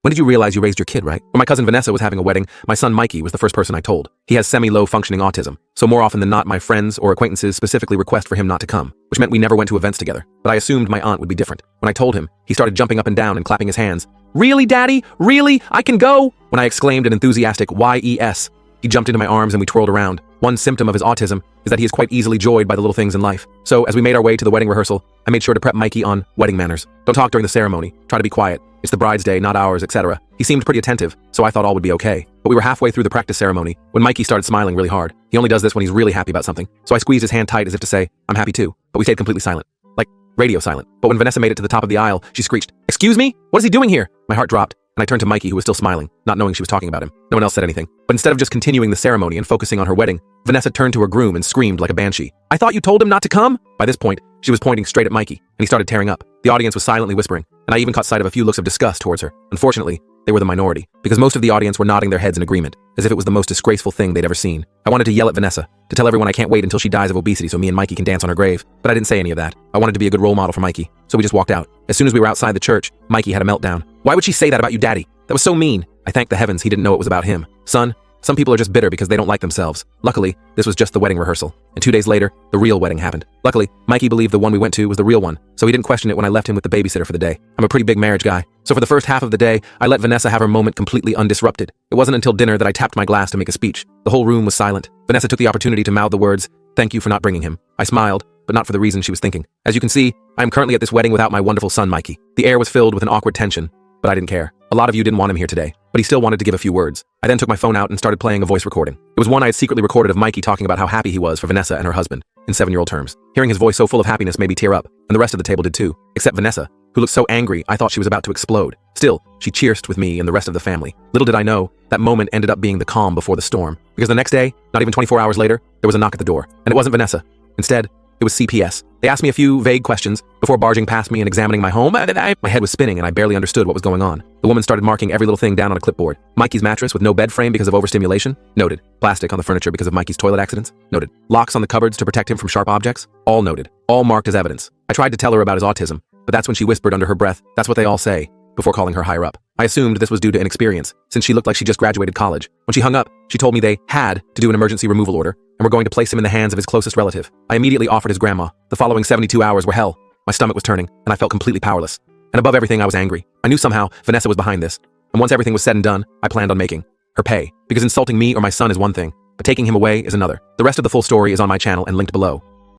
When did you realize you raised your kid, right? When my cousin Vanessa was having a wedding, my son Mikey was the first person I told. He has semi-low functioning autism, so more often than not, my friends or acquaintances specifically request for him not to come, which meant we never went to events together. But I assumed my aunt would be different. When I told him, he started jumping up and down and clapping his hands. "Really, Daddy? Really? I can go?" When I exclaimed an enthusiastic "YES," he jumped into my arms and we twirled around. One symptom of his autism is that he is quite easily joyed by the little things in life. So as we made our way to the wedding rehearsal, I made sure to prep Mikey on wedding manners. Don't talk during the ceremony. Try to be quiet. It's the bride's day, not ours, etc. He seemed pretty attentive, so I thought all would be okay. But we were halfway through the practice ceremony when Mikey started smiling really hard. He only does this when he's really happy about something. So I squeezed his hand tight as if to say, "I'm happy too." But we stayed completely silent. Like, radio silent. But when Vanessa made it to the top of the aisle, she screeched, "Excuse me? What is he doing here?" My heart dropped, and I turned to Mikey, who was still smiling, not knowing she was talking about him. No one else said anything. But instead of just continuing the ceremony and focusing on her wedding, Vanessa turned to her groom and screamed like a banshee, "I thought you told him not to come?" By this point, she was pointing straight at Mikey, and he started tearing up. The audience was silently whispering, and I even caught sight of a few looks of disgust towards her. Unfortunately, they were the minority, because most of the audience were nodding their heads in agreement, as if it was the most disgraceful thing they'd ever seen. I wanted to yell at Vanessa, to tell everyone I can't wait until she dies of obesity so me and Mikey can dance on her grave, but I didn't say any of that. I wanted to be a good role model for Mikey, so we just walked out. As soon as we were outside the church, Mikey had a meltdown. "Why would she say that about you, Daddy? That was so mean." I thanked the heavens he didn't know it was about him. "Son, some people are just bitter because they don't like themselves." Luckily, this was just the wedding rehearsal, and 2 days later, the real wedding happened. Luckily, Mikey believed the one we went to was the real one, so he didn't question it when I left him with the babysitter for the day. I'm a pretty big marriage guy, so for the first half of the day, I let Vanessa have her moment completely undisrupted. It wasn't until dinner that I tapped my glass to make a speech. The whole room was silent. Vanessa took the opportunity to mouth the words, "Thank you for not bringing him." I smiled, but not for the reason she was thinking. As you can see, I am currently at this wedding without my wonderful son, Mikey. The air was filled with an awkward tension, but I didn't care. A lot of you didn't want him here today, but he still wanted to give a few words. I then took my phone out and started playing a voice recording. It was one I had secretly recorded of Mikey talking about how happy he was for Vanessa and her husband, in 7-year-old terms. Hearing his voice so full of happiness made me tear up, and the rest of the table did too, except Vanessa, who looked so angry I thought she was about to explode. Still, she cheersed with me and the rest of the family. Little did I know, that moment ended up being the calm before the storm, because the next day, not even 24 hours later, there was a knock at the door, and it wasn't Vanessa. Instead, it was CPS. They asked me a few vague questions before barging past me and examining my home. My head was spinning and I barely understood what was going on. The woman started marking every little thing down on a clipboard. Mikey's mattress with no bed frame because of overstimulation? Noted. Plastic on the furniture because of Mikey's toilet accidents? Noted. Locks on the cupboards to protect him from sharp objects? All noted. All marked as evidence. I tried to tell her about his autism, but that's when she whispered under her breath, "That's what they all say," before calling her higher up. I assumed this was due to inexperience, since she looked like she just graduated college. When she hung up, she told me they had to do an emergency removal order, and were going to place him in the hands of his closest relative. I immediately offered his grandma. The following 72 hours were hell. My stomach was turning, and I felt completely powerless. And above everything, I was angry. I knew somehow Vanessa was behind this, and once everything was said and done, I planned on making her pay. Because insulting me or my son is one thing, but taking him away is another. The rest of the full story is on my channel and linked below.